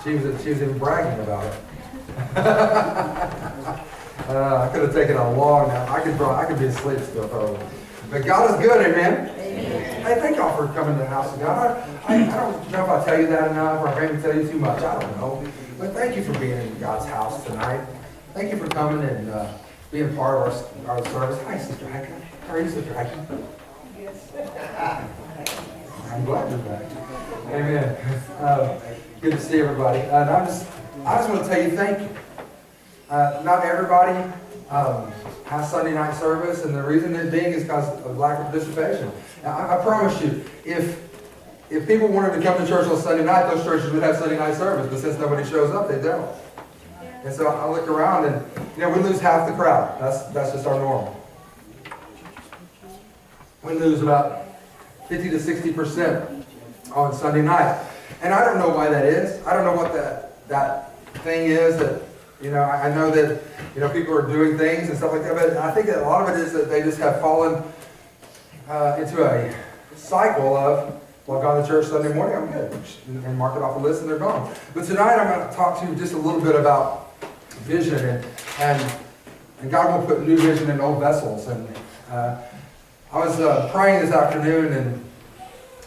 She was even bragging about it. I could have taken a long nap. I could be asleep still probably. But God is good, amen? Amen. Hey, thank y'all for coming to the house of God. I don't know if I tell you that enough or maybe tell you too much. I don't know. But thank you for being in God's house tonight. Thank you for coming and being part of our service. Hi, Sister Heike. How are you, Sister Heike? I'm glad you're back. Amen. Good to see everybody. And I just want to tell you thank you. Not everybody has Sunday night service, and the reason it being is because of lack of participation. Now, I promise you, if people wanted to come to church on Sunday night, those churches would have Sunday night service, but since nobody shows up, they don't. And so I look around, and we lose half the crowd. That's just our norm. We lose about 50 to 60% on Sunday night. And I don't know why that is. I don't know what that thing is that, I know that, people are doing things and stuff like that, but I think that a lot of it is that they just have fallen into a cycle of, well, gone to church Sunday morning, I'm good, and mark it off the list and they're gone. But tonight I'm going to talk to you just a little bit about vision, and God will put new vision in old vessels. And I was praying this afternoon,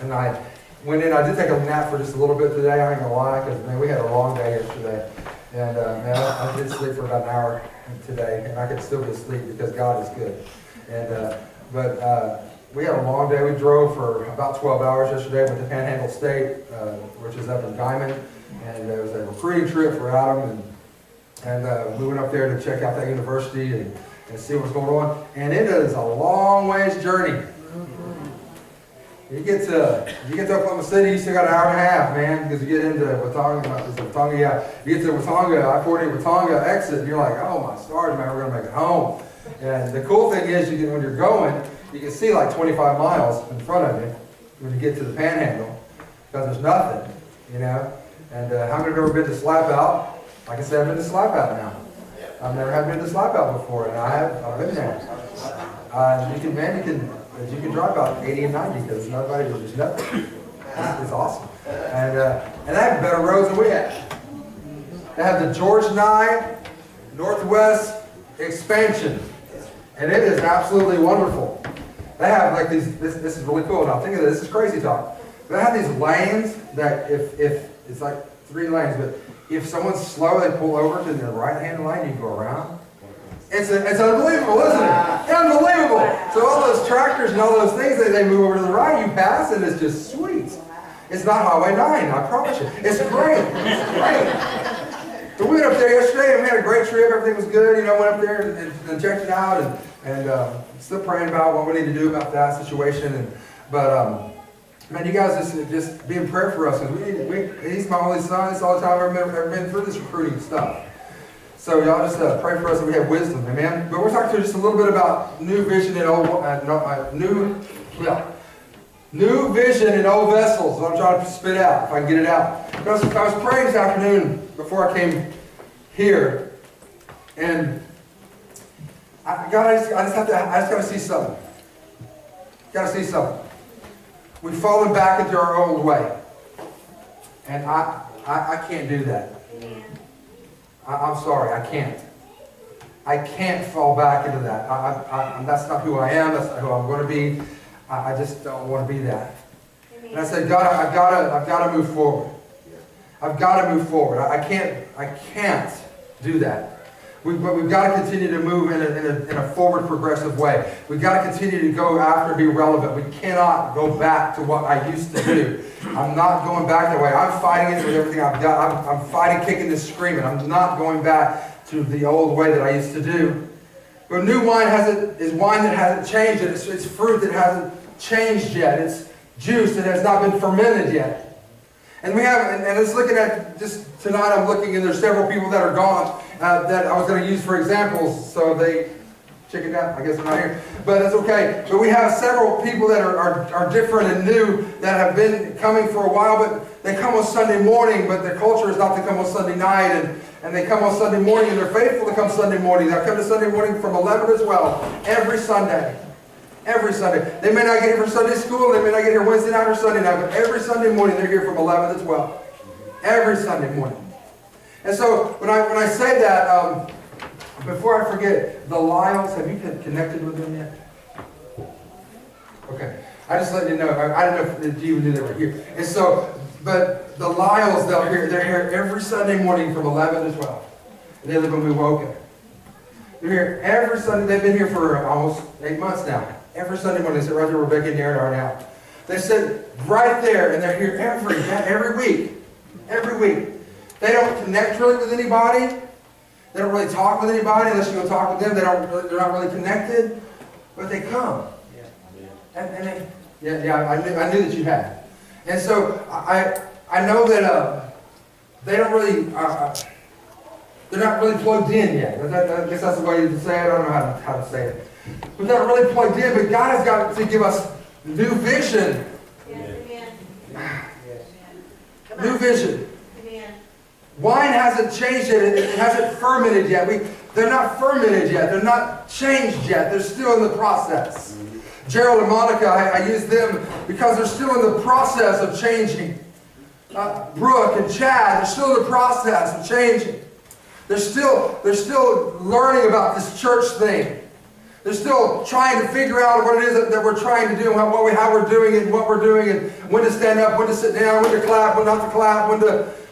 and I went in. I did take a nap for just a little bit today. I ain't gonna lie, because man, we had a long day yesterday, and man, I did sleep for about an hour today, and I could still be asleep because God is good. And but we had a long day. We drove for about 12 hours yesterday with the Panhandle State, which is up in Diamond, and it was a recruiting trip for Adam, and we went up there to check out that university and see what's going on. And it is a long ways journey. You get to Oklahoma City, you still got an hour and a half, man, because you get into Watonga, yeah. You get to Watonga, I-40 Watonga exit, and you're like, oh my stars, man, we're going to make it home. And the cool thing is, when you're going, you can see like 25 miles in front of you when you get to the Panhandle, because there's nothing, And how many have ever been to Slap Out? Like I said, I've been to Slap Out now. I've never been to Slap Out before, and I've been there. You can drive about 80 and 90 because there's nothing. It's awesome. And they have better roads than we have. They have the George Nye Northwest expansion, and it is absolutely wonderful. They have like these. This is really cool. Now think of this. This is crazy talk. They have these lanes that if it's like 3 lanes, but if someone's slow, they pull over to the right-hand lane. You can go around. It's unbelievable, isn't it? Unbelievable. So all those tractors and all those things, they move over to the right, you pass, and it's just sweet. It's not Highway 9, I promise you. It's great. It's great. So we went up there yesterday, and we had a great trip. Everything was good. Went up there and checked it out, and still praying about what we need to do about that situation. But man, you guys just be in prayer for us, because he's my only son. It's all the time I've ever been through this recruiting stuff. So y'all just pray for us that we have wisdom, amen? But we're talking to just a little bit about new vision in new vision in old vessels. I'm trying to spit out, if I can get it out. I was praying this afternoon before I came here, and I just got to see something. Got to see something. We've fallen back into our old way, and I can't do that. I'm sorry, I can't. I can't fall back into that. That's not who I am. That's not who I'm going to be. I just don't want to be that. And I said, God, I've got to move forward. I've got to move forward. I can't do that. But we've got to continue to move in a forward, progressive way. We've got to continue to go after and be relevant. We cannot go back to what I used to do. I'm not going back that way. I'm fighting it with everything I've got. I'm fighting, kicking, and screaming. I'm not going back to the old way that I used to do. But new wine is wine that hasn't changed yet. It's fruit that hasn't changed yet. It's juice that has not been fermented yet. And we have, and it's looking at, just tonight I'm looking, and there's several people that are gone that I was going to use for examples, so they check it out. I guess they're not here, but that's okay. But we have several people that are different and new that have been coming for a while, but they come on Sunday morning, but their culture is not to come on Sunday night, and they come on Sunday morning, and they're faithful to come Sunday morning. They'll come to Sunday morning from 11 as well, every Sunday. Every Sunday. They may not get here for Sunday school, they may not get here Wednesday night or Sunday night, but every Sunday morning they're here from 11 to 12. Every Sunday morning. And so when I say that, before I forget, the Lyles, have you connected with them yet? Okay. I just let you know. I don't know if you even knew they were here. And so, but the Lyles, they're here every Sunday morning from 11 to 12. And they live in Milwaukee. They're here every Sunday. They've been here for almost 8 months now. Every Sunday morning, they sit right there where Becky and Aaron are now. They sit right there, and they're here every week. Every week. They don't connect really with anybody. They don't really talk with anybody unless you go talk with them. They're not really connected, but they come. And they, I knew that you had. And so I know that they don't really, they're not really plugged in yet. I guess that's the way to say it. I don't know how to say it. But they're not really plugged in, but God has got to give us new vision. Yes. New vision. Amen. Wine hasn't changed yet. It hasn't fermented yet. They're not fermented yet. They're not changed yet. They're still in the process. Gerald and Monica, I use them because they're still in the process of changing. Brooke and Chad, they're still in the process of changing. They're still learning about this church thing. They're still trying to figure out what it is that we're trying to do, how we're doing it, and what we're doing, and when to stand up, when to sit down, when to clap, when not to clap,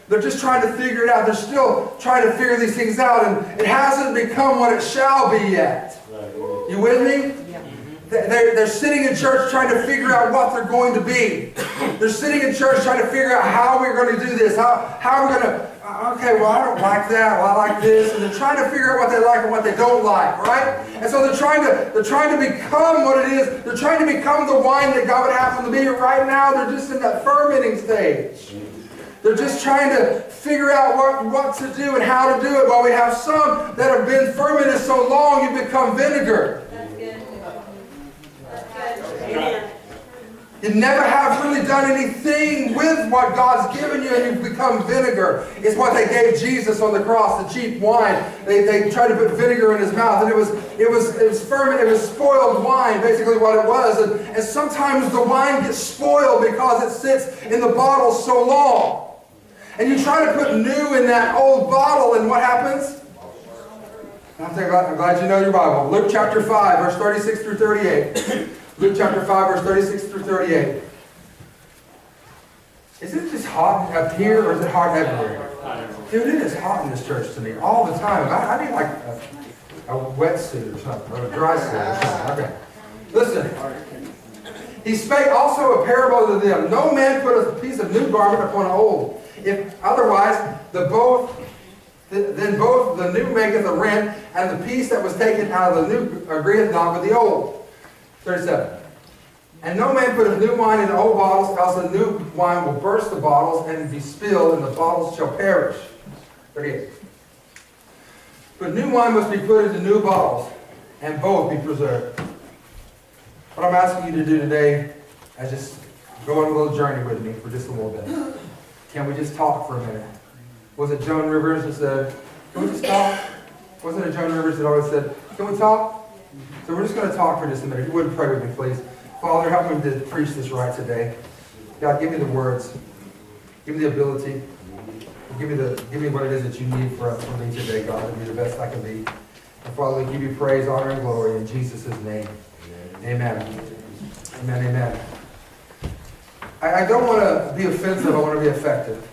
they're just trying to figure it out. They're still trying to figure these things out, and it hasn't become what it shall be yet. You with me? They're sitting in church trying to figure out what they're going to be. They're sitting in church trying to figure out how we're going to do this. How we're going to, okay, well, I don't like that. Well, I like this. And they're trying to figure out what they like and what they don't like, right? And so they're trying to become what it is. They're trying to become the wine that God would have them to be. Right now, they're just in that fermenting stage. They're just trying to figure out what to do and how to do it. While we have some that have been fermented so long, you become vinegar. Amen. You never have really done anything with what God's given you, and you've become vinegar. It's what they gave Jesus on the cross, the cheap wine. They tried to put vinegar in his mouth, and it was fermented, it was spoiled wine, basically what it was. And sometimes the wine gets spoiled because it sits in the bottle so long. And you try to put new in that old bottle, and what happens? I'm glad you know your Bible. Luke chapter 5, verse 36 through 38. Luke chapter 5, verse 36 through 38. Is it just hot up here, or is it hot everywhere? Dude, it is hot in this church to me all the time. I need like a wetsuit or something, or a dry suit or something. Okay. Listen. He spake also a parable to them. No man put a piece of new garment upon an old. If otherwise, then both the new maketh a rent, and the piece that was taken out of the new agreeth not with the old. 37. And no man putteth new wine in old bottles, else the new wine will burst the bottles and be spilled, and the bottles shall perish. 38. But new wine must be put into new bottles, and both be preserved. What I'm asking you to do today is just go on a little journey with me for just a little bit. Can we just talk for a minute? Was it Joan Rivers that said, can we just talk? Wasn't it Joan Rivers that always said, can we talk? So we're just going to talk for just a minute. If you wouldn't pray with me, please. Father, help me to preach this right today. God, give me the words. Give me the ability. Give me what it is that you need for me today, God, to be the best I can be. And Father, we give you praise, honor, and glory in Jesus' name. Amen. Amen, amen. I don't want to be offensive. I want to be effective.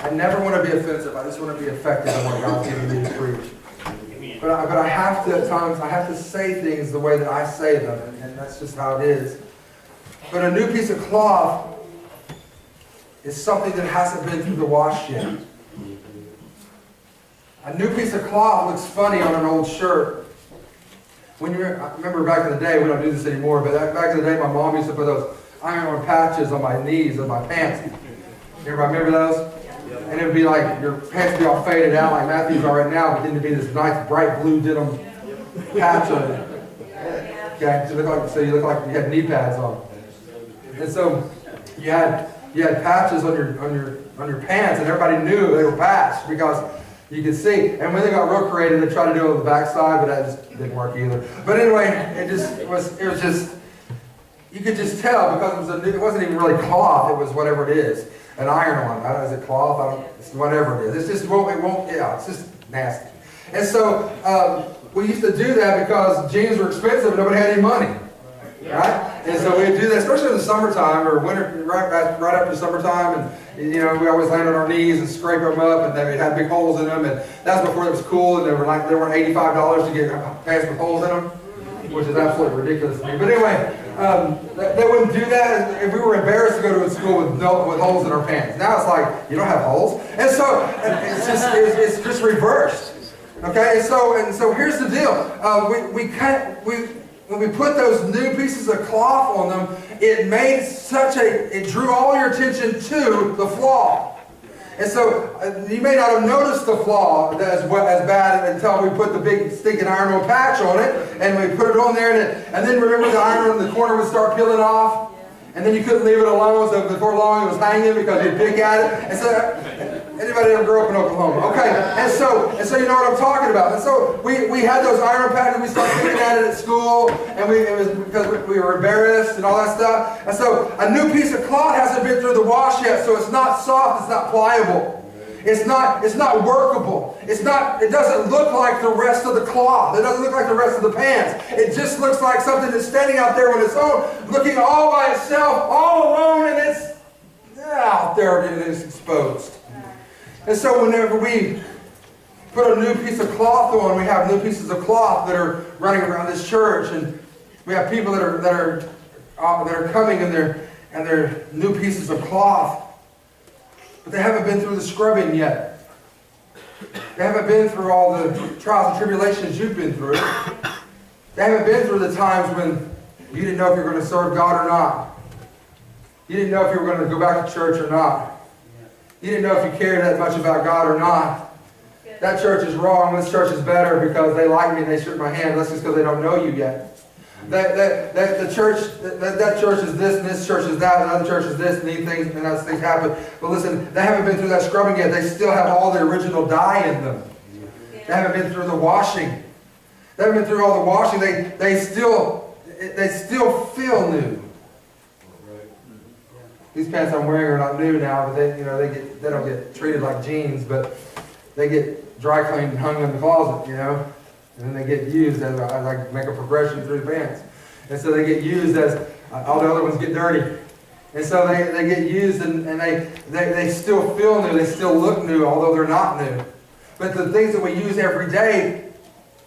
I never want to be offensive. I just want to be effective in what God's given me to preach. But I have to, at times, I have to say things the way that I say them, and that's just how it is. But a new piece of cloth is something that hasn't been through the wash yet. A new piece of cloth looks funny on an old shirt. I remember back in the day, we don't do this anymore, but back in the day, my mom used to put those iron patches on my knees of my pants. Everybody remember those? And it would be like, your pants would be all faded out like Matthew's are right now, but then it'd be this nice bright blue denim patch on it. Okay, so you look like you had knee pads on. And so you had patches on your pants, and everybody knew they were patched because you could see. And when they got real creative, they tried to do it on the backside, but that just didn't work either. But anyway, it was just, you could just tell because it wasn't even really cloth, it was whatever it is. an iron on. I don't know, is it cloth? I don't, it's whatever it is. It's just, yeah, it's just nasty. And so we used to do that because jeans were expensive and nobody had any money. Right? And so we'd do that, especially in the summertime or winter, right after summertime. And, you know, we always land on our knees and scrape them up, and they had big holes in them. And that's before it was cool, and they were $85 to get pants with holes in them, which is absolutely ridiculous to me. But anyway, they wouldn't do that if we were embarrassed to go to a school with holes in our pants. Now it's like, you don't have holes. And so it's just reversed. Okay, and so here's the deal. When we put those new pieces of cloth on them, it drew all your attention to the flaw. And so you may not have noticed the flaw as bad until we put the big stinking iron-on patch on it, and we put it on there, and then remember the iron in the corner would start peeling off, and then you couldn't leave it alone, so before long it was hanging because you'd pick at it. And so anybody ever grew up in Oklahoma? Okay, and so you know what I'm talking about. And so we had those iron patches. We started picking at it at school, and it was because we were embarrassed and all that stuff. And so a new piece of cloth hasn't been through the wash yet, so it's not soft, it's not pliable. It's not workable. It doesn't look like the rest of the cloth. It doesn't look like the rest of the pants. It just looks like something that's standing out there on its own, looking all by itself, all alone, and it's out there and it's exposed. And so whenever we put a new piece of cloth on, we have new pieces of cloth that are running around this church, and we have people that are coming in their new pieces of cloth. But they haven't been through the scrubbing yet. They haven't been through all the trials and tribulations you've been through. They haven't been through the times when you didn't know if you were going to serve God or not. You didn't know if you were going to go back to church or not. You didn't know if you cared that much about God or not. That church is wrong. This church is better because they like me and they shook my hand. That's just because they don't know you yet. That church is this, and this church is that, and other church is this, and these things, and those things happen. But listen, they haven't been through that scrubbing yet. They still have all the original dye in them. They haven't been through the washing. They haven't been through all the washing. They still feel new. These pants I'm wearing are not new now, but they don't get treated like jeans, but they get dry cleaned and hung in the closet, you know. And then they get used as I make a progression through the pants. And so they get used as all the other ones get dirty. And so they get used and they still feel new. They still look new, although they're not new. But the things that we use every day,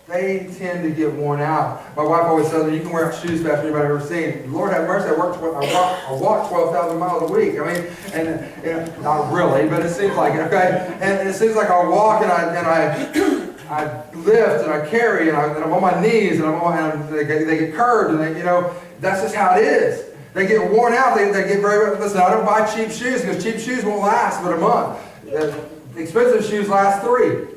they tend to get worn out. My wife always says, you can wear shoes faster than anybody I've ever seen. Lord have mercy, I walk 12,000 miles a week. I mean, and not really, but it seems like it, okay? And it seems like I walk and I lift and I carry and I'm on my knees and they get curved and that's just how it is. They get worn out. They get listen, I don't buy cheap shoes because cheap shoes won't last but a month. Expensive shoes last 3.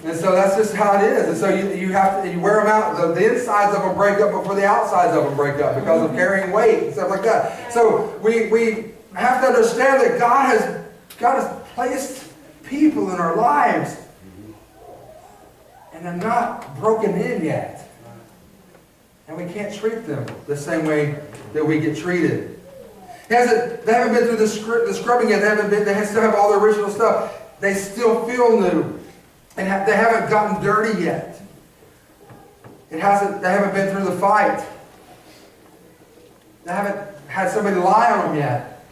And so that's just how it is. And so you wear them out. The insides of them break up before the outsides of them break up because of carrying weight and stuff like that. So we have to understand that God has placed people in our lives, and they're not broken in yet. And we can't treat them the same way that we get treated. They haven't been through the scrubbing yet. They still have all the original stuff. They still feel new. And they haven't gotten dirty yet. They haven't been through the fight. They haven't had somebody lie on them yet.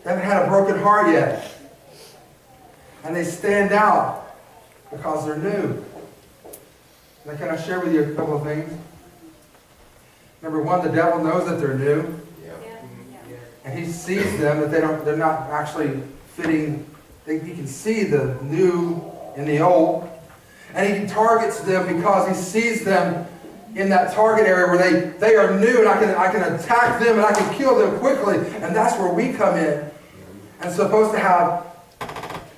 They haven't had a broken heart yet. And they stand out because they're new. Now, can I share with you a couple of things? Number one, the devil knows that they're new. And he sees them, that they're not actually fitting. He can see the new in the old. And he targets them because he sees them in that target area where they are new, and I can attack them and I can kill them quickly. And that's where we come in and supposed to have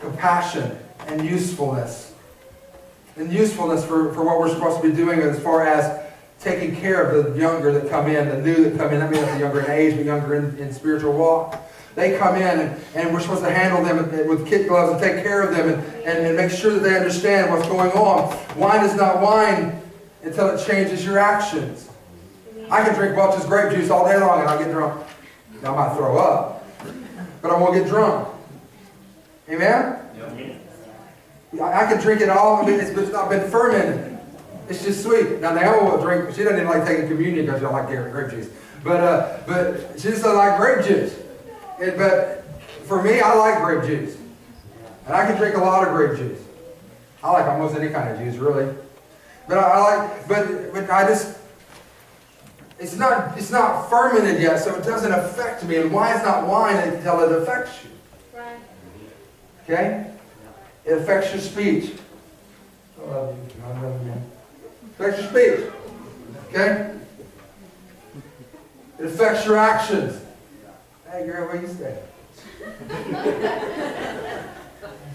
compassion and usefulness. And usefulness for what we're supposed to be doing as far as taking care of the younger that come in, the new that come in. That means the younger in age, but younger in spiritual walk. They come in and we're supposed to handle them with kid gloves and take care of them and make sure that they understand what's going on. Wine is not wine until it changes your actions. I can drink Welch's grape juice all day long and I'll get drunk. Now I might throw up. but I won't get drunk. Amen? I can drink it all. I mean, it's not been fermented. It's just sweet. Now, Naomi will drink. She doesn't even like taking communion because she don't like grape juice. But she just doesn't like grape juice. But for me, I like grape juice. And I can drink a lot of grape juice. I like almost any kind of juice, really. But but I just, it's not fermented yet, so it doesn't affect me. And wine's not wine until it affects you. Right. Okay? It affects your speech. I love you. I love you. It affects your speech. Okay? It affects your actions. Hey, girl, where you stay? It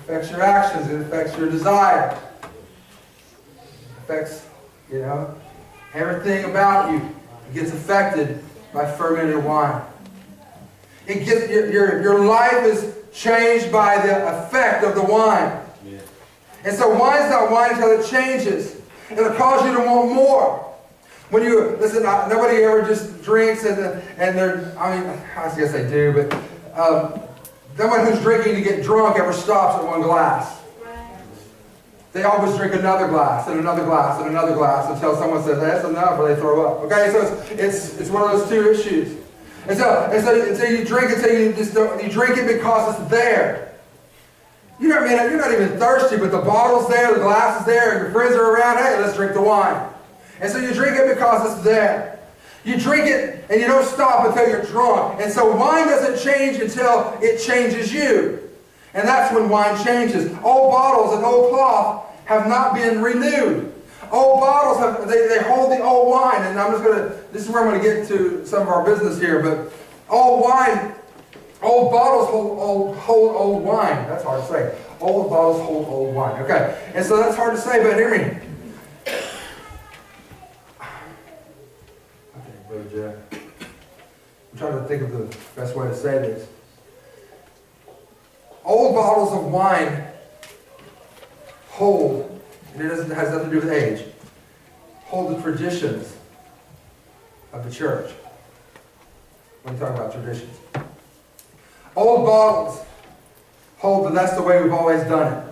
affects your actions. It affects your desire. It affects, everything about you. It gets affected by fermented wine. It gets your life is changed by the effect of the wine. Yeah. And so wine's not wine until it changes. It'll cause you to want more. When you, listen, nobody ever just drinks and they're, I guess they do, but no one who's drinking to get drunk ever stops at one glass. Right. They always drink another glass and another glass and another glass until someone says, that's enough, or they throw up. Okay, so it's one of those two issues. And so you drink until you drink it because it's there. You're not even thirsty, but the bottle's there, the glass is there, and your friends are around, hey, let's drink the wine. And so you drink it because it's there. You drink it and you don't stop until you're drunk. And so wine doesn't change until it changes you. And that's when wine changes. Old bottles and old cloth have not been renewed. Old bottles, they hold the old wine. And this is where I'm going to get to some of our business here. But old bottles hold old wine. That's hard to say. Old bottles hold old wine. Okay. And so that's hard to say, but hear me. Okay, Brother Jeff. I'm trying to think of the best way to say this. Old bottles of wine hold, and it has nothing to do with age, hold the traditions of the church. When you talk about traditions. Old bottles hold that that's the way we've always done it.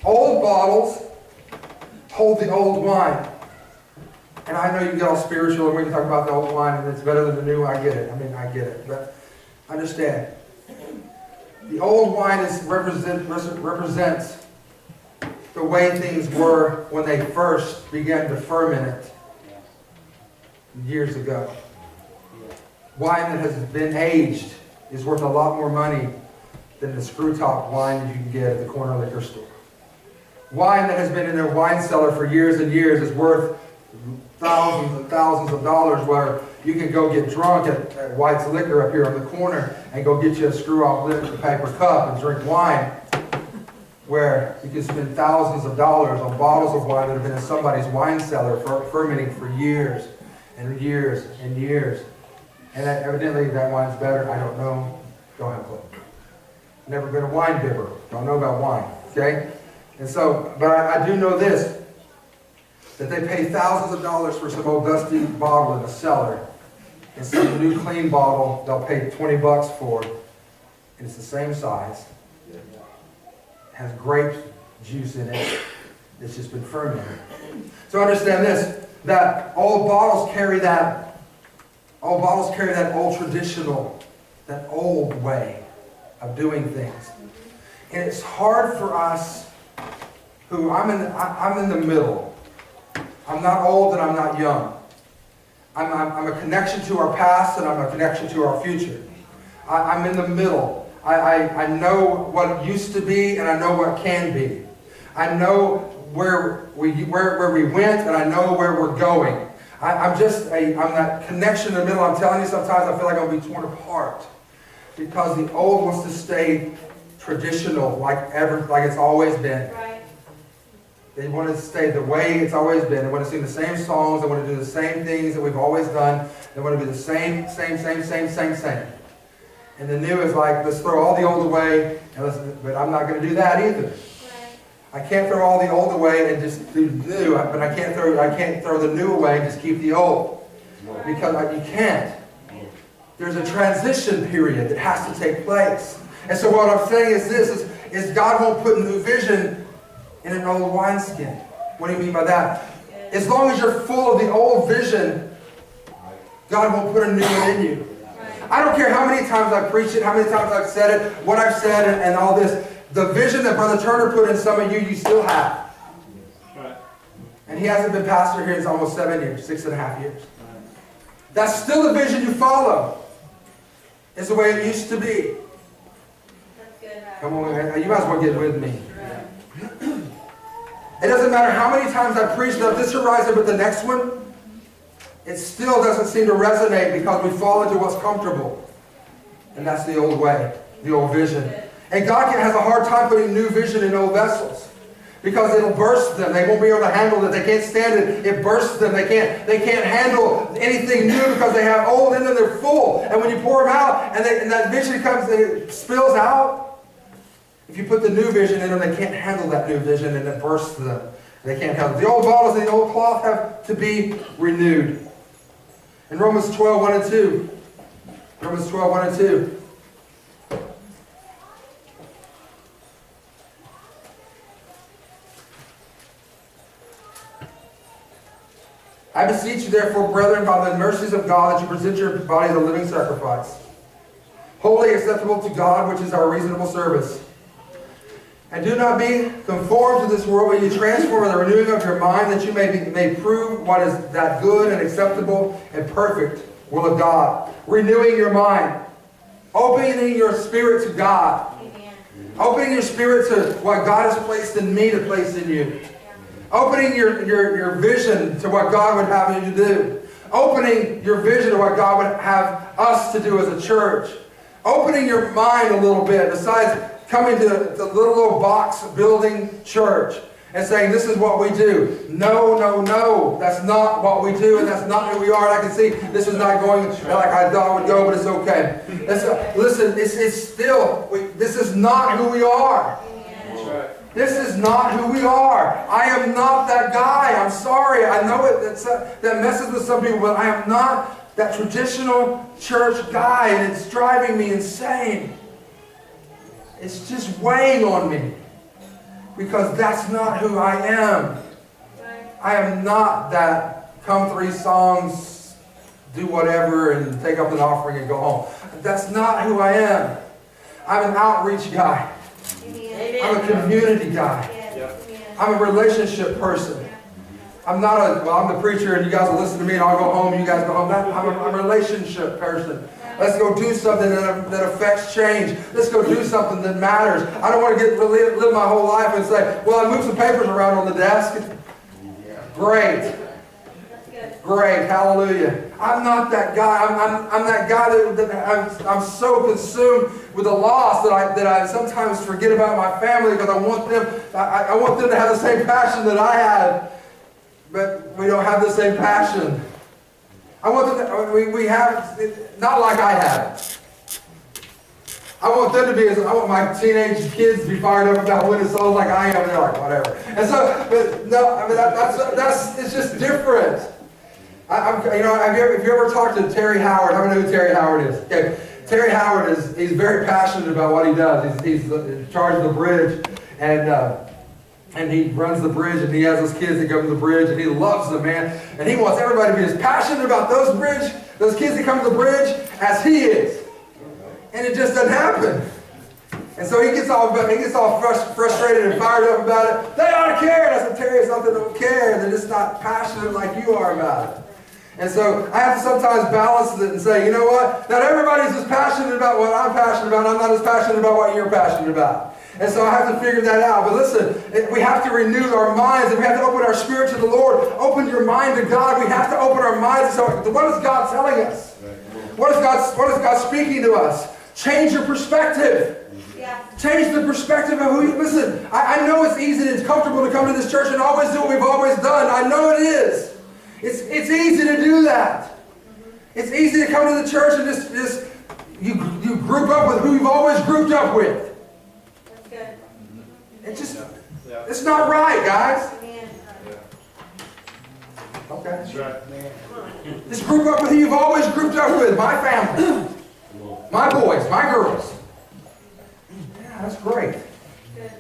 Old bottles hold the old wine. And I know you get all spiritual and we can talk about the old wine and it's better than the new. I get it. I get it. But understand. The old wine represents the way things were when they first began to ferment it years ago. Wine that has been aged is worth a lot more money than the screw-top wine that you can get at the corner liquor store. Wine that has been in their wine cellar for years and years is worth thousands and thousands of dollars, where you can go get drunk at White's Liquor up here on the corner and go get you a screw-off liquor paper cup and drink wine, where you can spend thousands of dollars on bottles of wine that have been in somebody's wine cellar fermenting for years and years and years. And evidently that wine's better. I don't know. Don't have a clue. Never been a wine bibber. Don't know about wine. Okay? And so, but I do know this, that they pay thousands of dollars for some old dusty bottle in a cellar. And some new clean bottle they'll pay $20 for. And it's the same size. It has grape juice in it. It's just been fermented. So understand this, that old bottles carry that old traditional, that old way of doing things. And it's hard for us who, I'm in the middle. I'm not old and I'm not young. I'm a connection to our past and I'm a connection to our future. I'm in the middle. I know what used to be and I know what can be. I know where we went and I know where we're going. I'm that connection in the middle. I'm telling you, sometimes I feel like I'm going to be torn apart because the old wants to stay traditional, like it's always been. Right. They want to stay the way it's always been. They want to sing the same songs. They want to do the same things that we've always done. They want to be the same. And the new is like, let's throw all the old away. But I'm not going to do that either. I can't throw all the old away and just do new, but I can't throw the new away and just keep the old. Because you can't. there's a transition period that has to take place. And so what I'm saying is this, is God won't put new vision in an old wineskin. What do you mean by that? As long as you're full of the old vision, God won't put a new one in you. I don't care how many times I've preached it, how many times I've said it, what I've said and all this. The vision that Brother Turner put in some of you, you still have. And he hasn't been pastor here in almost 7 years, 6.5 years. That's still the vision you follow. It's the way it used to be. That's good. Come on, man. You might as well get with me. It doesn't matter how many times I preach about this horizon, but the next one, it still doesn't seem to resonate because we fall into what's comfortable. And that's the old way, the old vision. And God has a hard time putting new vision in old vessels. Because it'll burst them. They won't be able to handle it. They can't stand it. It bursts them. They can't handle anything new because they have old in them. They're full. And when you pour them out and that vision comes and it spills out, if you put the new vision in them, they can't handle that new vision and it bursts them. They can't handle it. The old bottles and the old cloth have to be renewed. In Romans 12, 1 and 2. Romans 12, 1 and 2. I beseech you, therefore, brethren, by the mercies of God, that you present your body as a living sacrifice, wholly acceptable to God, which is our reasonable service. And do not be conformed to this world, but you transform by the renewing of your mind, that you may prove what is that good and acceptable and perfect will of God. Renewing your mind. Opening your spirit to God. Amen. Opening your spirit to what God has placed in me to place in you. Opening your vision to what God would have you to do. Opening your vision to what God would have us to do as a church. Opening your mind a little bit, besides coming to the little box building church and saying, this is what we do. No, no, no. That's not what we do, and that's not who we are. And I can see this is not going like I thought it would go, but it's okay. Listen, it's still, this is not who we are. This is not who we are. I am not that guy. I'm sorry. I know that messes with some people, but I am not that traditional church guy, and it's driving me insane. It's just weighing on me because that's not who I am. I am not that come 3 songs, do whatever, and take up an offering and go home. That's not who I am. I'm an outreach guy. I'm a community guy. I'm a relationship person. I'm the preacher and you guys will listen to me and I'll go home and you guys go home. I'm a relationship person. Let's go do something that affects change. Let's go do something that matters. I don't want to live my whole life and say, well, I moved some papers around on the desk. Great. Great. Hallelujah. I'm not that guy. I'm that guy that I'm so consumed with the loss that I sometimes forget about my family because I want them to have the same passion that I had, but we don't have the same passion. I want them to, we have, not like I have. I want them to be, I want my teenage kids to be fired up about winning souls like I am, and they're like, whatever. And so, but no, I mean, it's just different. Have you ever talked to Terry Howard? How many know who Terry Howard is? Okay. Terry Howard he's very passionate about what he does. He's in charge of the bridge, and he runs the bridge, and he has those kids that come to the bridge, and he loves them, man. And he wants everybody to be as passionate about those kids that come to the bridge as he is. And it just doesn't happen. And so he gets all frustrated and fired up about it. They ought to care. And I said, Terry, it's not that they don't care. They're just not passionate like you are about it. And so I have to sometimes balance it and say, you know what? Not everybody's as passionate about what I'm passionate about. I'm not as passionate about what you're passionate about. And so I have to figure that out. But listen, we have to renew our minds, and we have to open our spirit to the Lord. Open your mind to God. We have to open our minds. So what is God telling us? What is God speaking to us? Change your perspective. Change the perspective of who you... Listen, I know it's easy and it's comfortable to come to this church and always do what we've always done. I know it is. It's easy to do that. It's easy to come to the church and just you group up with who you've always grouped up with. That's good. It's not right, guys. Okay. That's right. Just group up with who you've always grouped up with. My family. My boys, my girls. Yeah, that's great. Good.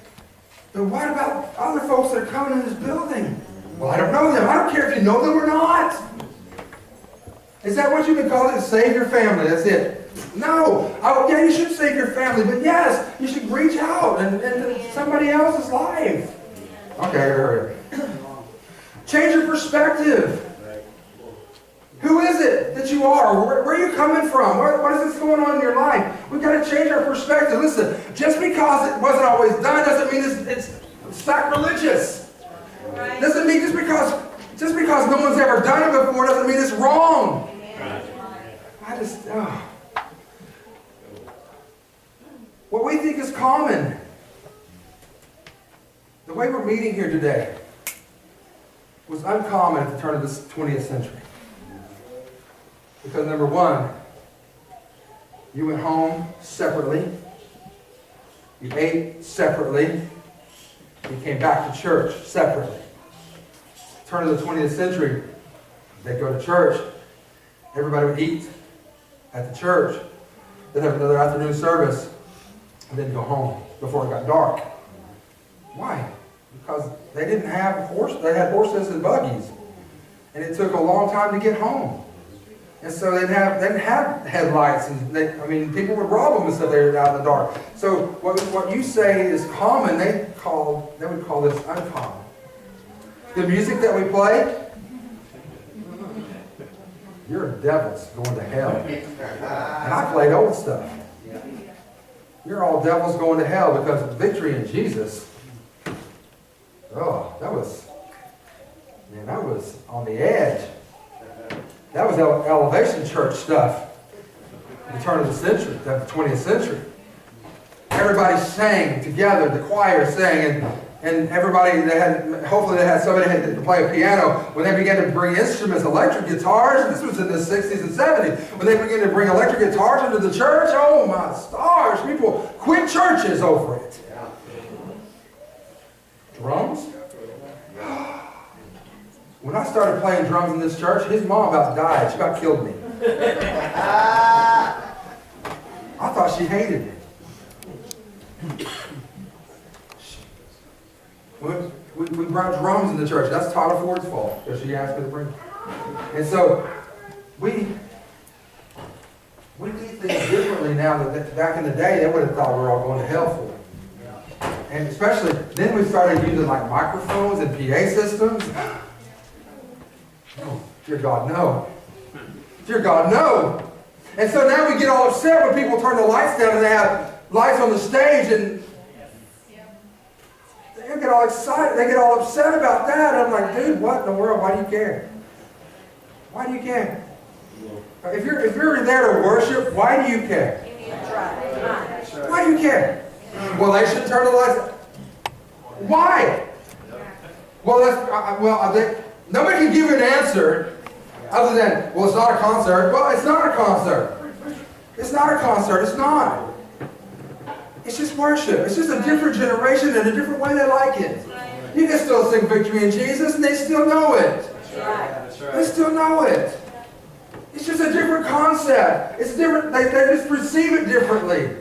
But what about other folks that are coming in this building? Well, I don't know them. I don't care if you know them or not. Is that what you've been called? Save your family. That's it. No. Oh, yeah, you should save your family. But yes, you should reach out into somebody else's life. Okay, I gotta hurry up. Change your perspective. Who is it that you are? Where are you coming from? What is this going on in your life? We've got to change our perspective. Listen, just because it wasn't always done doesn't mean it's sacrilegious. Right. Doesn't mean just because no one's ever done it before doesn't mean it's wrong. I just, what we think is common. The way we're meeting here today was uncommon at the turn of the 20th century. Because number one, you went home separately. You ate separately. You came back to church separately. Turn of the 20th century, they'd go to church. Everybody would eat at the church. They'd have another afternoon service, and then go home before it got dark. Why? Because they didn't have horses. They had horses and buggies, and it took a long time to get home. And so they didn't have headlights, and people would rob them and stuff. They were out in the dark. So what you say is common, they would call this uncommon. The music that we play, you're devils going to hell. And I played old stuff. You're all devils going to hell because of victory in Jesus. Oh, that was on the edge. That was elevation church stuff. The turn of the century, the 20th century. Everybody sang together, the choir sang, and everybody, hopefully they had somebody to play a piano. When they began to bring instruments, electric guitars, this was in the 60s and 70s, when they began to bring electric guitars into the church, oh my stars, people quit churches over it. Drums? When I started playing drums in this church, his mom about died. She about killed me. I thought she hated me. We brought drums in the church. That's Tyler Ford's fault, because she asked me to bring them. And so we do things differently now than back in the day. They would have thought we were all going to hell for it. And especially, then we started using like microphones and PA systems. Oh, dear God, no. Dear God, no. And so now we get all upset when people turn the lights down and they have lights on the stage, and they get all excited. They get all upset about that. I'm like, dude, what in the world? Why do you care? Why do you care? If you're there to worship, why do you care? Why do you care? Well, they should turn the lights on. Why? Well, nobody can give you an answer other than, well, it's not a concert. Well, it's not a concert. It's not a concert. It's not. It's just worship. It's just a different generation and a different way they like it. You can still sing Victory in Jesus, and they still know it. That's right. They still know it. It's just a different concept. It's different. They just perceive it differently.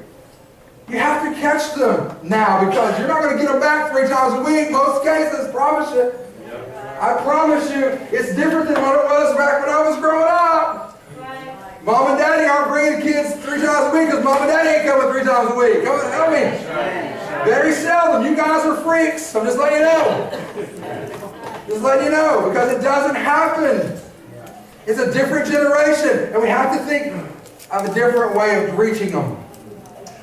You have to catch them now, because you're not going to get them back 3 times a week. Most cases, promise you. I promise you, it's different than what it was back when I was growing up. Mom and Daddy aren't bringing kids 3 times a week because Mom and Daddy ain't coming 3 times a week. Help me. Very seldom. You guys are freaks. I'm just letting you know. Just letting you know, because it doesn't happen. It's a different generation, and we have to think of a different way of reaching them.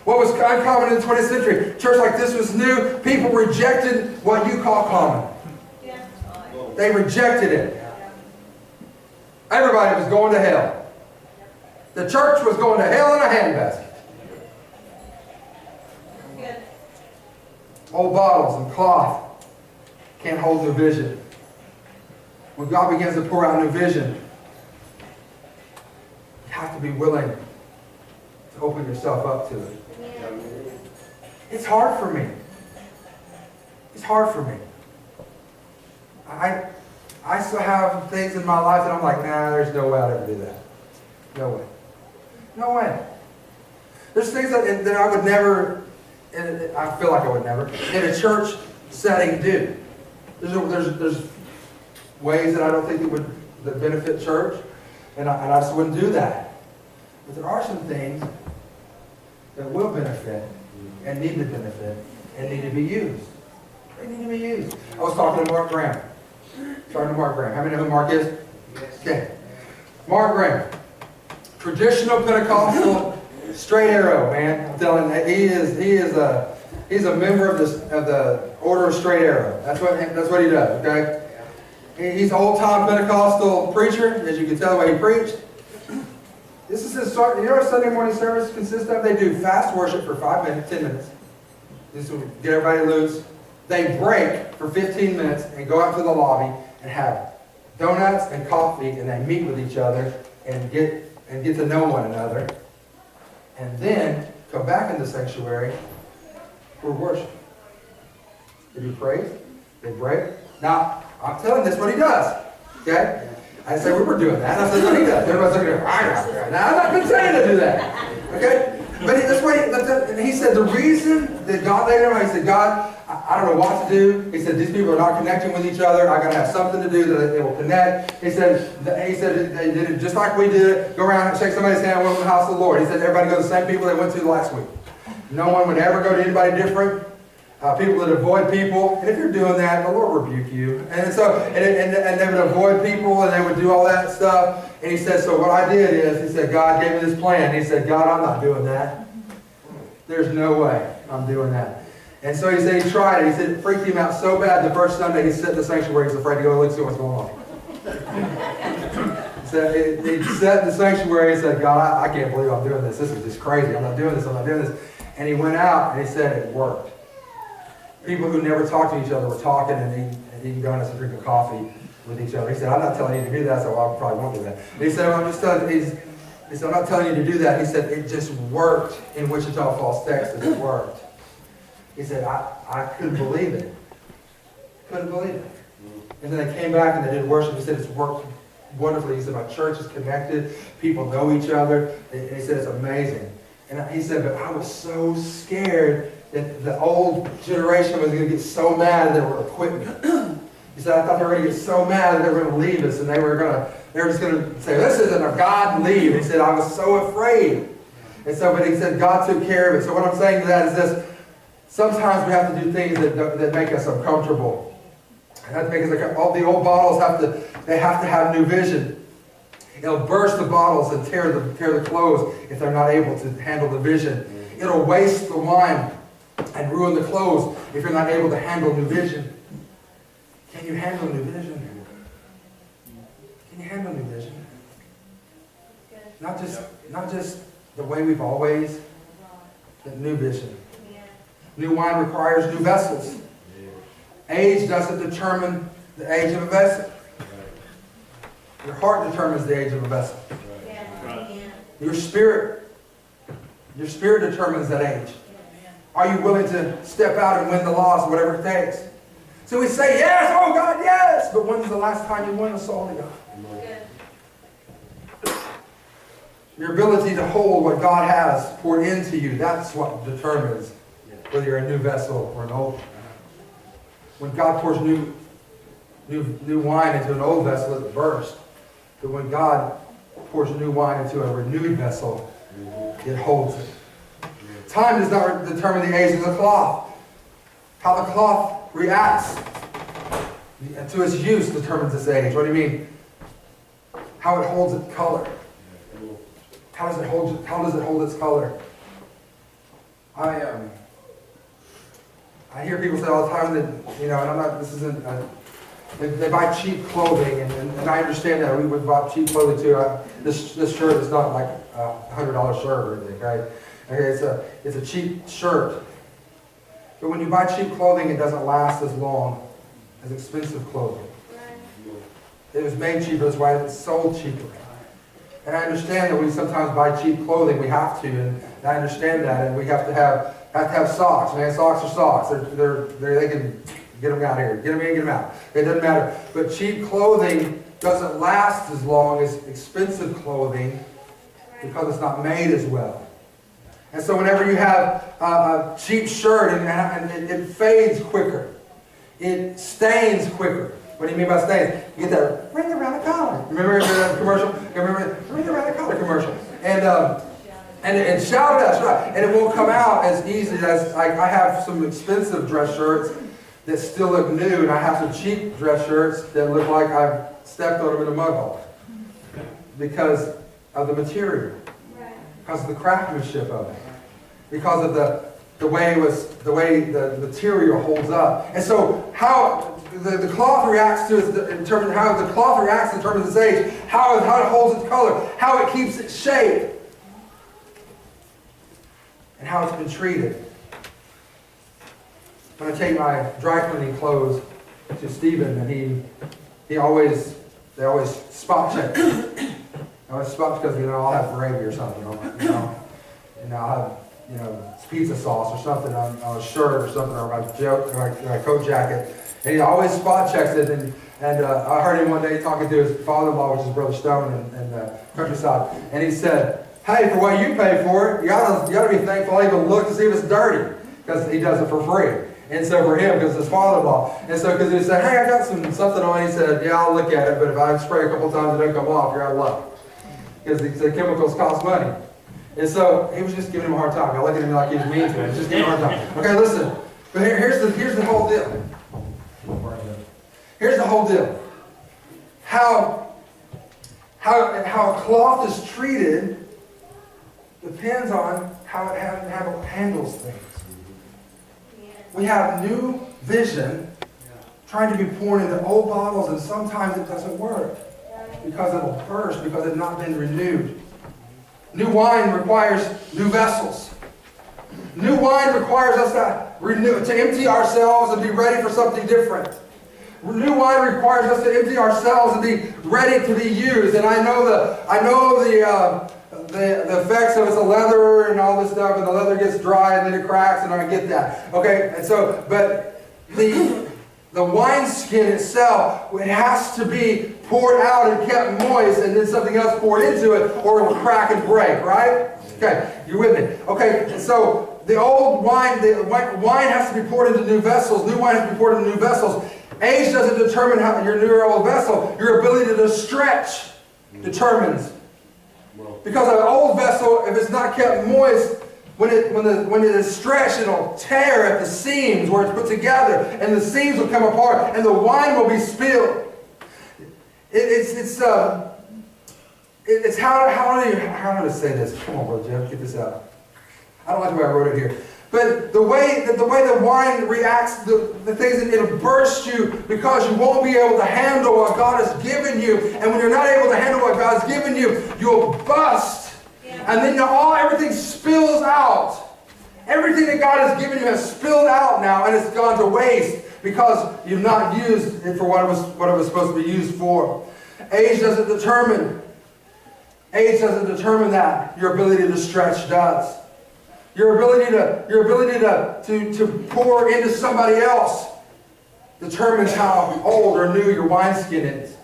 What was uncommon in the 20th century? Church like this was new. People rejected what you call common. They rejected it. Everybody was going to hell. The church was going to hell in a handbasket. Old bottles and cloth can't hold new vision. When God begins to pour out new vision, you have to be willing to open yourself up to it. It's hard for me. It's hard for me. I still have things in my life that I'm like, nah, there's no way I'd ever do that. No way. No way. There's things that I would never, and I feel like I would never, in a church setting do. There's ways that I don't think that benefit church, and I just wouldn't do that. But there are some things that will benefit and need to benefit and need to be used. They need to be used. I was talking to Mark Graham. How many know who Mark is? Yes. Okay. Mark Graham. Traditional Pentecostal straight arrow, man. I'm telling you, he's a member of the Order of Straight Arrow. That's what he does, okay? He's an old-time Pentecostal preacher, as you can tell the way he preached. This is his start. You know what Sunday morning service consists of? They do fast worship for 5 minutes, 10 minutes. This will get everybody loose. They break for 15 minutes and go out to the lobby and have donuts and coffee, and they meet with each other and get to know one another. And then come back in the sanctuary for worship. They do praise. They break. Now, I'm telling you, this what he does. Okay? I say we were doing that. I said, what he does. Everybody's looking at him. Now, I'm not been saying to do that. Okay? But that's what he said, the reason that God laid him, he said, God, I don't know what to do. He said, these people are not connecting with each other. I got to have something to do that they will connect. He said they did it just like we did it. Go around and shake somebody's hand, welcome to the house of the Lord. He said everybody go to the same people they went to last week. No one would ever go to anybody different. People that avoid people. And if you're doing that, the Lord rebuke you. And so, and they would avoid people and they would do all that stuff. And he said, so what I did is, he said, God gave me this plan. He said, God, I'm not doing that. There's no way I'm doing that. And so he said he tried it. He said it freaked him out so bad the first Sunday he sat in the sanctuary. He's afraid to go look and see what's going on. So he sat in the sanctuary and said, God, I can't believe I'm doing this. This is just crazy. I'm not doing this. I'm not doing this. And he went out and he said it worked. People who never talked to each other were talking and eating donuts and drinking coffee with each other. He said, I'm not telling you to do that, so I probably won't do that. And he said, well, I'm not telling you to do that. He said, it just worked in Wichita Falls, Texas. It worked. He said, I couldn't believe it. Couldn't believe it. And then they came back and they did worship. He said, it's worked wonderfully. He said, my church is connected. People know each other. And he said, it's amazing. And he said, but I was so scared that the old generation was going to get so mad they were quitting. He said, I thought they were going to get so mad that they were going to leave us and they were just going to say, this isn't of God, and leave. He said, I was so afraid. And so, but he said, God took care of it. So what I'm saying to that is this, sometimes we have to do things that make us uncomfortable. And that makes us, all the old bottles have to have new vision. It'll burst the bottles and tear the clothes if they're not able to handle the vision. It'll waste the wine and ruin the clothes if you're not able to handle new vision. Can you handle new vision? Can you handle new vision? Not just the way we've always, but new vision. New wine requires new vessels. Age doesn't determine the age of a vessel. Your heart determines the age of a vessel. Your spirit determines that age. Are you willing to step out and win the loss, whatever it takes? So we say, yes, oh God, yes. But when's the last time you won a soul to God? Your ability to hold what God has poured into you, that's what determines whether you're a new vessel or an old. When God pours new wine into an old vessel, it bursts. But when God pours new wine into a renewed vessel, it holds it. Time does not determine the age of the cloth. How the cloth reacts to its use determines its age. What do you mean? How it holds its color. How does it hold its color? I hear people say all the time that, and I'm not, this isn't, they buy cheap clothing, and I understand that. We would buy cheap clothing too. This shirt is not like a $100 shirt or anything, right? Okay, it's a cheap shirt. But when you buy cheap clothing, it doesn't last as long as expensive clothing. It was made cheaper, that's why it's sold cheaper. And I understand that we sometimes buy cheap clothing, we have to, and I understand that, and we have to have socks. Man, socks are socks. Get them out of here. Get them in, get them out. It doesn't matter. But cheap clothing doesn't last as long as expensive clothing because it's not made as well. And so whenever you have a cheap shirt and it fades quicker, it stains quicker. What do you mean by stains? You get that ring around the collar. Remember that commercial? You remember ring around the collar commercial? And shout it out, right? And it won't come out as easy as I have some expensive dress shirts that still look new, and I have some cheap dress shirts that look like I've stepped on them in a mud hole because of the material, because of the craftsmanship of it, because of the way the material holds up. And so how the cloth reacts to it in terms of how the cloth reacts in terms of its age, how it holds its color, how it keeps its shape, and how it's been treated. When I take my dry cleaning clothes to Stephen, and they always spot check. I always spot because I'll have gravy or something and I'll have pizza sauce or something on a shirt or something, or my coat jacket, and he always spot checks it. And I heard him one day talking to his father-in-law, which is Brother Stone in the countryside, and he said, "Hey, for what you pay for it, you gotta be thankful I even look to see if it's dirty," because he does it for free. And so for him, because his father-in-law, and so because he said, "Hey, I got something on," he said, "Yeah, I'll look at it, but if I spray a couple times and it doesn't come off, you're out of luck," because the chemicals cost money. And so he was just giving him a hard time. I looked at him like he was mean to him, just giving him a hard time. Okay, listen, but here's the whole deal. Here's the whole deal. How cloth is treated depends on how it handles things. We have new vision trying to be poured into old bottles, and sometimes it doesn't work because it'll burst, because it's not been renewed. New wine requires new vessels. New wine requires us to empty ourselves and be ready for something different. New wine requires us to empty ourselves and be ready to be used. And I know the effects of it's a leather and all this stuff, and the leather gets dry and then it cracks, and I get that. Okay, and so, but the wineskin itself, it has to be poured out and kept moist, and then something else poured into it, or it will crack and break, right? Okay, you with me? Okay, and so the old wine, wine has to be poured into new vessels. New wine has to be poured into new vessels. Age doesn't determine how your new or old vessel. Your ability to stretch determines. Because an old vessel, if it's not kept moist, when it is stretched, it'll tear at the seams where it's put together, and the seams will come apart, and the wine will be spilled. It's how do I say this? Come on, Brother Jeff, get this out. I don't like the way I wrote it here. But the way the wine reacts, the things that it'll burst you because you won't be able to handle what God has given you. And when you're not able to handle what God has given you, you'll bust. Yeah. And then everything spills out. Everything that God has given you has spilled out now, and it's gone to waste because you've not used it for what it was supposed to be used for. Age doesn't determine that. Your ability to stretch does. Your ability to pour into somebody else determines how old or new your wineskin is.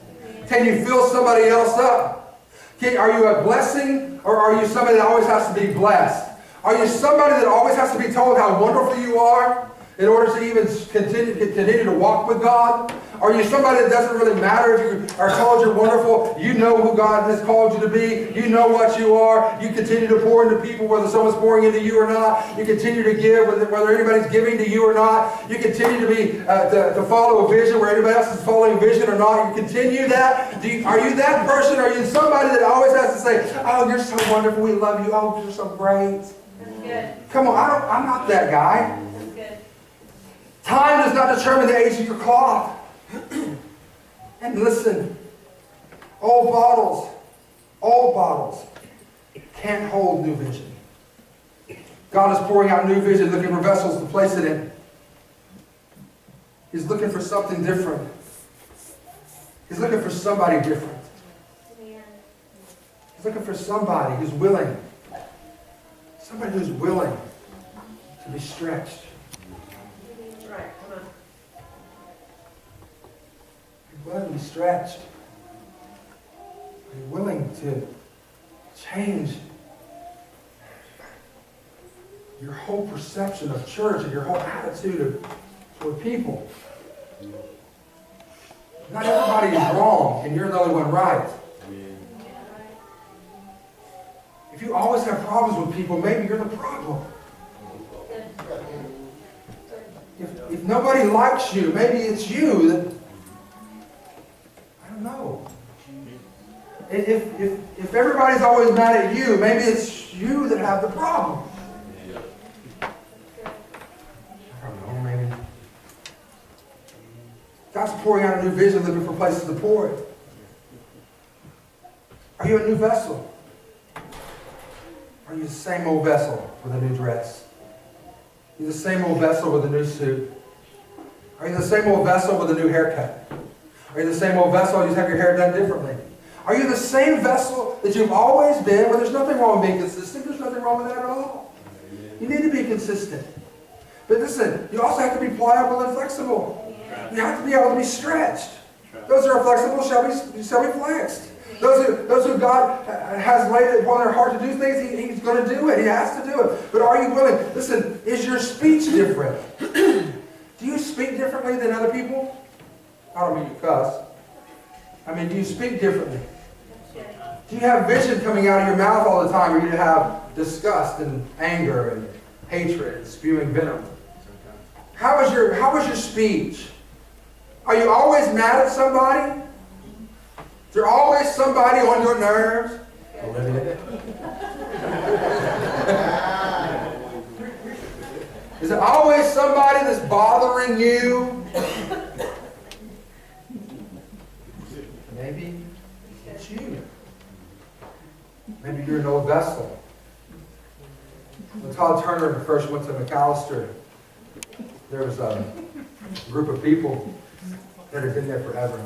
Can you fill somebody else up? Are you a blessing, or are you somebody that always has to be blessed? Are you somebody that always has to be told how wonderful you are in order to even continue to walk with God? Are you somebody that doesn't really matter if you are called you're wonderful? You know who God has called you to be. You know what you are. You continue to pour into people whether someone's pouring into you or not. You continue to give whether anybody's giving to you or not. You continue to be to follow a vision where anybody else is following a vision or not. You continue that. Are you that person? Are you somebody that always has to say, "Oh, you're so wonderful. We love you. Oh, you're so great." That's good. Come on, I'm not that guy. That's good. Time does not determine the age of your cloth. And listen, old bottles can't hold new vision. God is pouring out new vision, looking for vessels to place it in. He's looking for something different. He's looking for somebody different. He's looking for somebody who's willing. Somebody who's willing to be stretched. Right, come on. willing to be stretched? Are you willing to change your whole perception of church and your whole attitude toward people? Not everybody is wrong, and you're the only one right. If you always have problems with people, maybe you're the problem. If nobody likes you, maybe it's you that, I don't know. If everybody's always mad at you, maybe it's you that have the problem. I don't know, maybe. God's pouring out a new vision, looking for places to pour it. Are you a new vessel? Are you the same old vessel with a new dress? Are you the same old vessel with a new suit? Are you the same old vessel with a new haircut? Are you the same old vessel, you just have your hair done differently? Are you the same vessel that you've always been? Well, there's nothing wrong with being consistent. There's nothing wrong with that at all. You need to be consistent. But listen, you also have to be pliable and flexible. You have to be able to be stretched. Those who are flexible shall be flexed. Those who God has laid it upon their heart to do things, He's going to do it. He has to do it. But are you willing? Listen, is your speech different? Do you speak differently than other people? I don't mean you cuss. I mean, do you speak differently? Do you have vision coming out of your mouth all the time, or do you have disgust and anger and hatred and spewing venom? How is your speech? Are you always mad at somebody? Is there always somebody on your nerves? Olivia. Is there always somebody that's bothering you? Maybe it's you. Maybe you're an old vessel. When Todd Turner first went to McAllister, there was a group of people that had been there forever.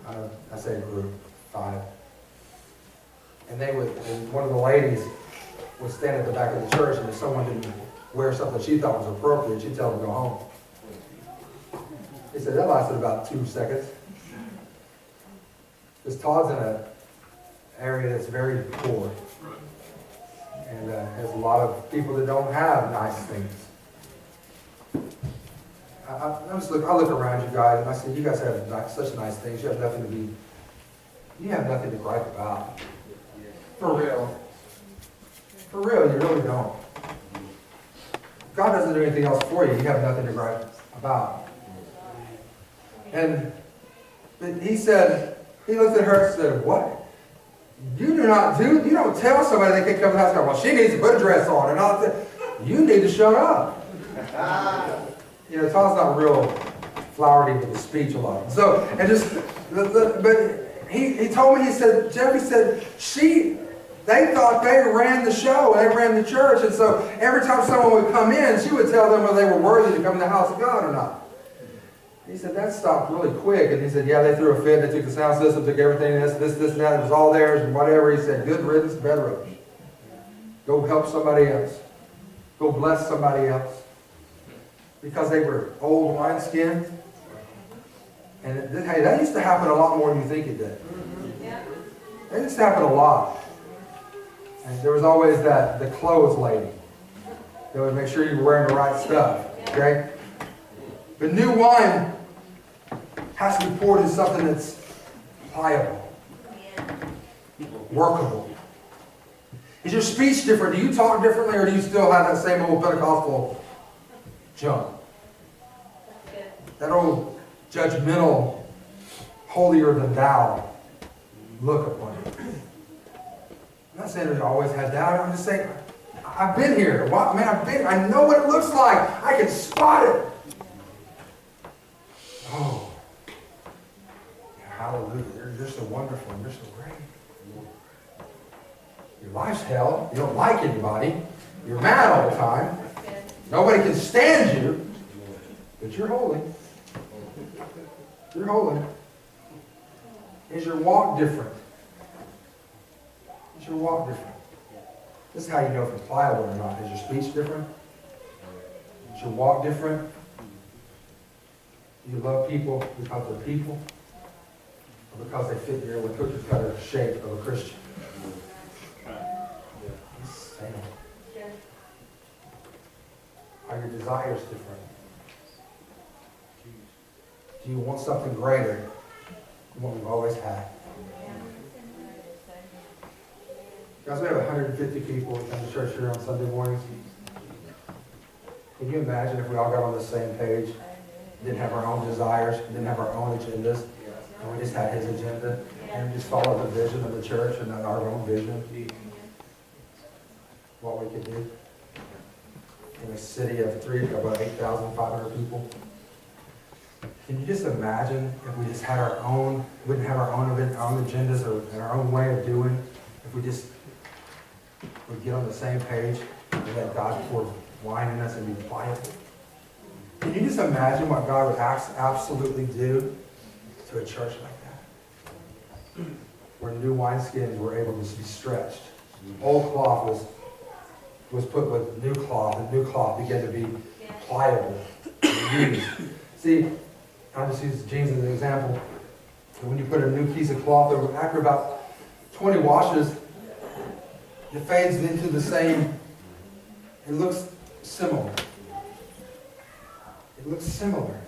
And I say group, 5. And one of the ladies would stand at the back of the church, and if someone didn't wear something she thought was appropriate, she'd tell them to go home. He said that lasted about 2 seconds. Because Todd's in an area that's very poor. And there's a lot of people that don't have nice things. I look around you guys and I say, you guys have such nice things. You have nothing to gripe about. For real. For real, you really don't. God doesn't do anything else for you. You have nothing to gripe about. But he looked at her and said, what? You don't tell somebody they can't come to the house and go, well, she needs to put a dress on and all that. You need to shut up. Todd's not real flowery with his speech a lot. So, but he told me, Jeff said, they thought they ran the show, they ran the church, and so every time someone would come in, she would tell them whether they were worthy to come to the house of God or not. He said, that stopped really quick. And he said, yeah, they threw a fit. They took the sound system, took everything, this, and that. It was all theirs and whatever. He said, good riddance, bed rubbish. Go help somebody else. Go bless somebody else. Because they were old wineskins. And hey, that used to happen a lot more than you think it did. That used to happen a lot. And there was always the clothes lady that would make sure you were wearing the right stuff. Okay? But new wine has to be poured in something that's pliable, workable. Is your speech different? Do you talk differently, or do you still have that same old Pentecostal junk? That old judgmental, holier than thou look upon it. I'm not saying that I always had that. I'm just saying, I've been here. I know what it looks like. I can spot it. Oh, hallelujah. You're so wonderful and you're so great. Your life's hell. You don't like anybody. You're mad all the time. Nobody can stand you. But you're holy. You're holy. Is your walk different? Is your walk different? This is how you know if it's pliable or not. Is your speech different? Is your walk different? Do you love people because they're people? Or because they fit your cookie cutter shape of a Christian? Same. Good. Are your desires different? Do you want something greater than what we've always had? Guys, we have 150 people who come to church here on Sunday mornings. Can you imagine if we all got on the same page, didn't have our own desires, didn't have our own agendas, and we just had his agenda, and we just followed the vision of the church and our own vision? What we could do in a city of about 8,500 people. Can you just imagine if we just had our own, wouldn't have our own agendas and our own way of doing, if we just would get on the same page and let God pour wine in us and be pliable? Can you just imagine what God would absolutely do to a church like that? Where new wineskins were able to be stretched. Old cloth was put with new cloth, and new cloth began to be pliable and used. See, I'll just use jeans as an example. And when you put a new piece of cloth over, after about 20 washes, it fades into the same, it looks similar. It looks similar.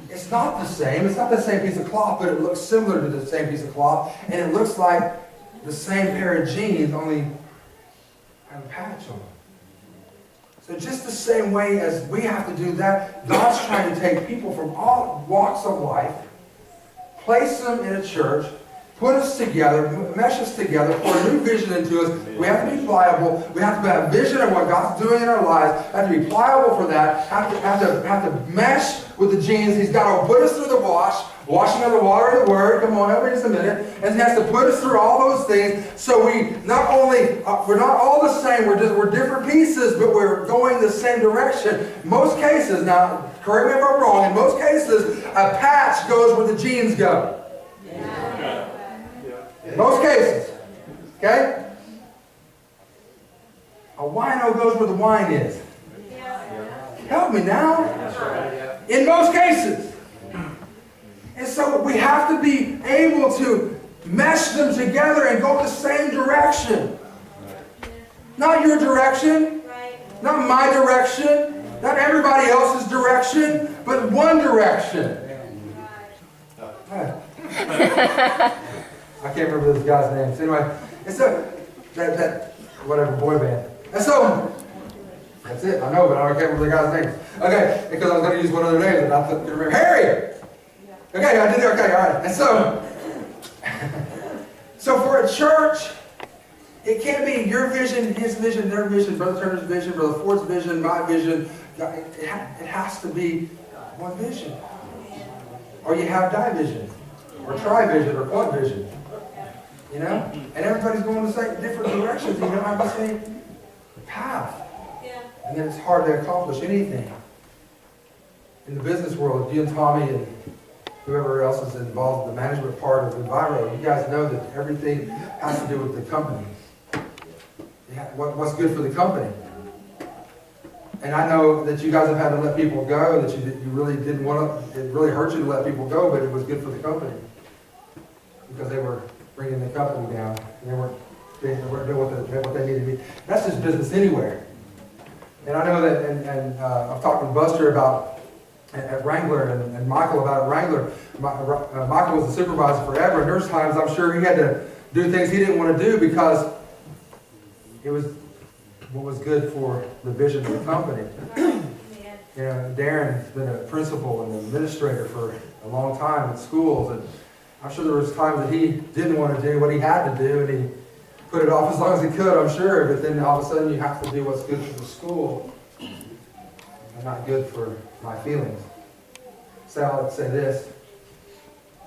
It's not the same piece of cloth, but it looks similar to the same piece of cloth, and it looks like the same pair of jeans, only have a patch on them. So just the same way as we have to do that, God's trying to take people from all walks of life, place them in a church, put us together, mesh us together, pour a new vision into us. We have to be pliable. We have to have a vision of what God's doing in our lives. Have to be pliable for that. Have to mesh with the jeans. He's got to put us through the washing of the water of the Word. Come on, everybody, just a minute. And He has to put us through all those things. So we not only we're not all the same. We're different pieces, but we're going the same direction. Most cases, now correct me if I'm wrong. In most cases, a patch goes where the jeans go. In most cases, okay? A wino goes where the wine is. Help me now. In most cases. And so we have to be able to mesh them together and go the same direction. Not your direction, not my direction, not everybody else's direction, but one direction. I can't remember this guy's name. So anyway, it's that whatever boy band. And so that's it. I know, but I can't remember the guy's name. Okay, because I was going to use one other name, and I couldn't remember. Harry. Okay, I did it. Okay, all right. And so for a church, it can't be your vision, his vision, their vision, Brother Turner's vision, Brother Ford's vision, my vision. It has to be one vision. Or you have division, or tri-vision, or quad vision. You know? And everybody's going the same different directions. You don't have the same path. And then it's hard to accomplish anything. In the business world, you and Tommy and whoever else is involved in the management part of Enviro, you guys know that everything has to do with the company. What's good for the company. And I know that you guys have had to let people go, that you really didn't want to, it really hurt you to let people go, but it was good for the company. Because they were bringing the company down. And they weren't doing what they needed to be. That's just business anywhere. And I know that, and I've talked with Buster about, at Wrangler, and Michael about Wrangler. Michael was the supervisor forever, and there's times I'm sure he had to do things he didn't want to do because it was what was good for the vision of the company. You know, Darren's been a principal and an administrator for a long time in schools, and I'm sure there was times that he didn't want to do what he had to do, and he put it off as long as he could, I'm sure, but then all of a sudden you have to do what's good for the school and not good for my feelings. So I would say this.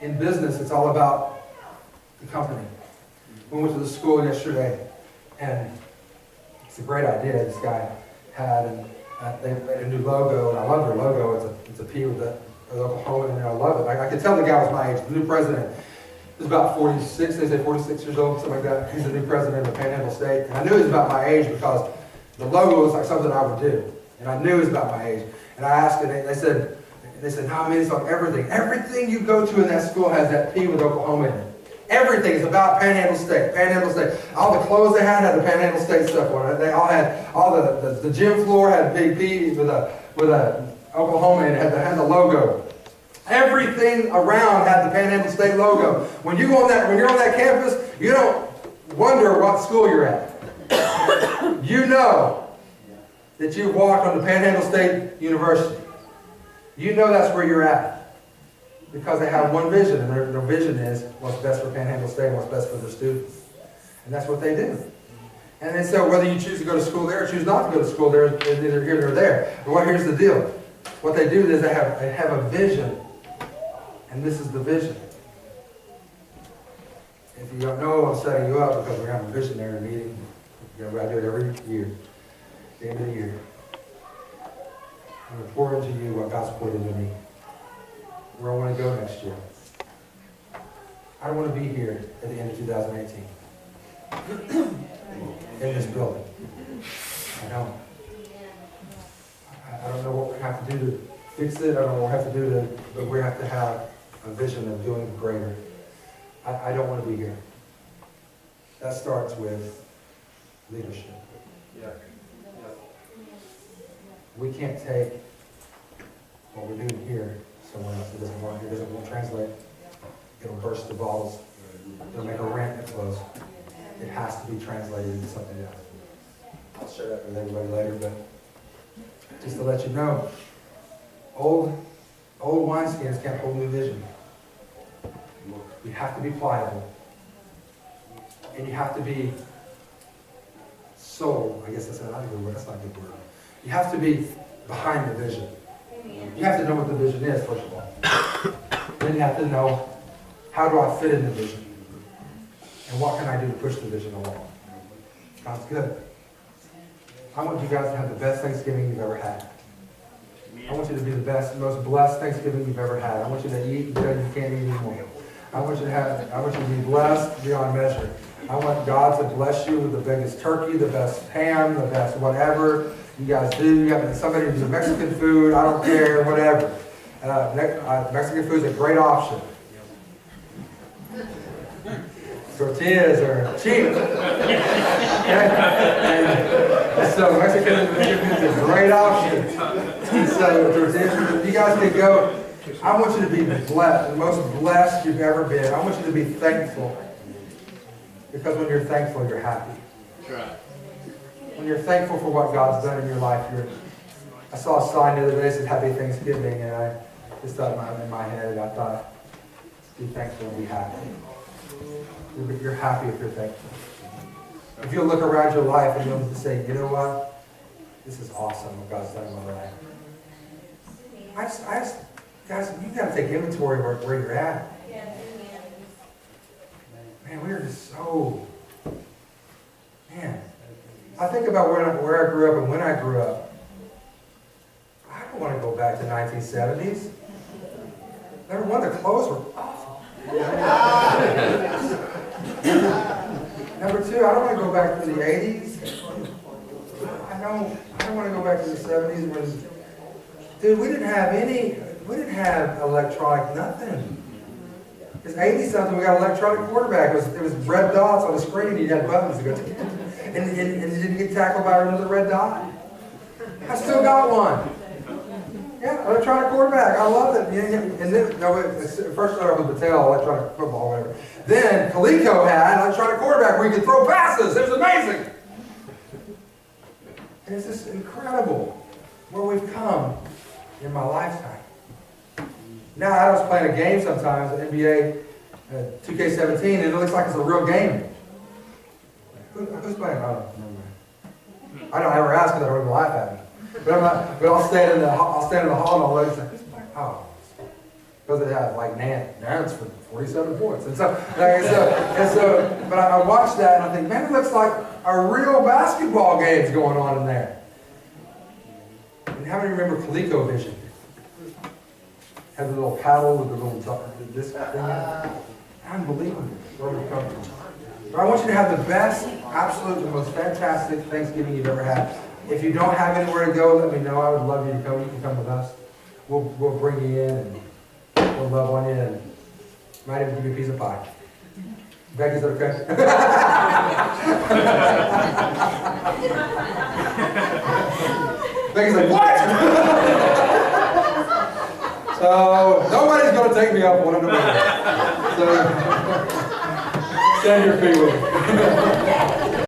In business, it's all about the company. We went to the school yesterday, and it's a great idea this guy had, and they made a new logo, and I love their logo. It's a P with the Oklahoma in there. I love it. I could tell the guy was my age. The new president is about 46, they say 46 years old, something like that. He's the new president of the Panhandle State. And I knew he was about my age because the logo was like something I would do. And I knew he was about my age. And I asked, and they said, They said, no, I mean, it's on everything. Everything you go to in that school has that P with Oklahoma in it. Everything is about Panhandle State. Panhandle State. All the clothes they had the Panhandle State stuff on it. They all had, the gym floor had big P with a Oklahoma in it. Had the logo. Everything around had the Panhandle State logo. When you're on that campus, you don't wonder what school you're at. You know that you've walked on the Panhandle State University. You know that's where you're at. Because they have one vision, and their vision is what's best for Panhandle State and what's best for their students. And that's what they do. And then so whether you choose to go to school there or choose not to go to school there, it's neither here nor there. But here's the deal. What they do is they have a vision. And this is the vision. If you don't know, I'm setting you up because we're having a visionary meeting. We do it every year. At the end of the year. I'm going to pour into you what God's poured into me. Where I want to go next year. I don't want to be here at the end of 2018. In this building. I don't. I don't know what we have to do to fix it. I don't know what we have to do but we have to have a vision of doing greater. I don't want to be here. That starts with leadership. Yeah. We can't take what we're doing here somewhere else. It doesn't work. It won't translate. It'll burst the bubbles. It'll make a rant that flows. It has to be translated into something else. I'll share that with everybody later, but just to let you know, old wineskins can't hold new vision. You have to be pliable. And you have to be sold. I guess that's not a good word. That's not a good word. You have to be behind the vision. You have to know what the vision is, first of all. Then you have to know, how do I fit in the vision? And what can I do to push the vision along? Sounds good. I want you guys to have the best Thanksgiving you've ever had. I want you to be the best, most blessed Thanksgiving you've ever had. I want you to eat until you can't eat anymore. I want you to be blessed beyond measure. I want God to bless you with the biggest turkey, the best ham, the best whatever you guys do. You have somebody who's a Mexican food, I don't care, whatever. Mexican food is a great option. Tortillas are cheap. And so Mexican food is a great option. And so tortillas, you guys can go. I want you to be blessed, the most blessed you've ever been. I want you to be thankful. Because when you're thankful, you're happy. When you're thankful for what God's done in your life, I saw a sign the other day that said Happy Thanksgiving, and I just thought in my head, I thought, be thankful and be happy. You're happy if you're thankful. If you'll look around your life and you'll say, you know what? This is awesome what God's done in my life. Guys, you got to take inventory of where you're at. Man, we are just so... Man, I think about where I grew up and when I grew up. I don't want to go back to 1970s. Number one, the clothes were awful. Number two, I don't want to go back to the 80s. I don't want to go back to the 70s when... Dude, we didn't have electronic nothing. It's 80-something, we got an electronic quarterback. It was red dots on the screen, you had buttons to go to. And you didn't get tackled by another red dot. I still got one. Yeah, electronic quarterback, I love it. And then, first started with Battelle, electronic football, whatever. Then Coleco had an electronic quarterback where you could throw passes. It was amazing. And it's just incredible where we've come in my lifetime. Now I was playing a game sometimes, NBA 2K17, and it looks like it's a real game. Who's playing? Oh, never mind. I don't ever ask because I don't even laugh at me. But I'll stand in the hall and I'll look and say, who's playing? Oh, because it had like Nance for 47 points. And so, but I watched that and I think, man, it looks like a real basketball game's going on in there. And how many remember ColecoVision? Had the little paddle with the little this thing. Unbelievable where we've come from. But I want you to have the best, absolute, the most fantastic Thanksgiving you've ever had. If you don't have anywhere to go, let me know. I would love you to come. You can come with us. we'll bring you in and we'll love on you and might even give you a piece of pie. Becky, is that okay? Becky's like, what? So nobody's going to take me up on it. So stand your feet with me.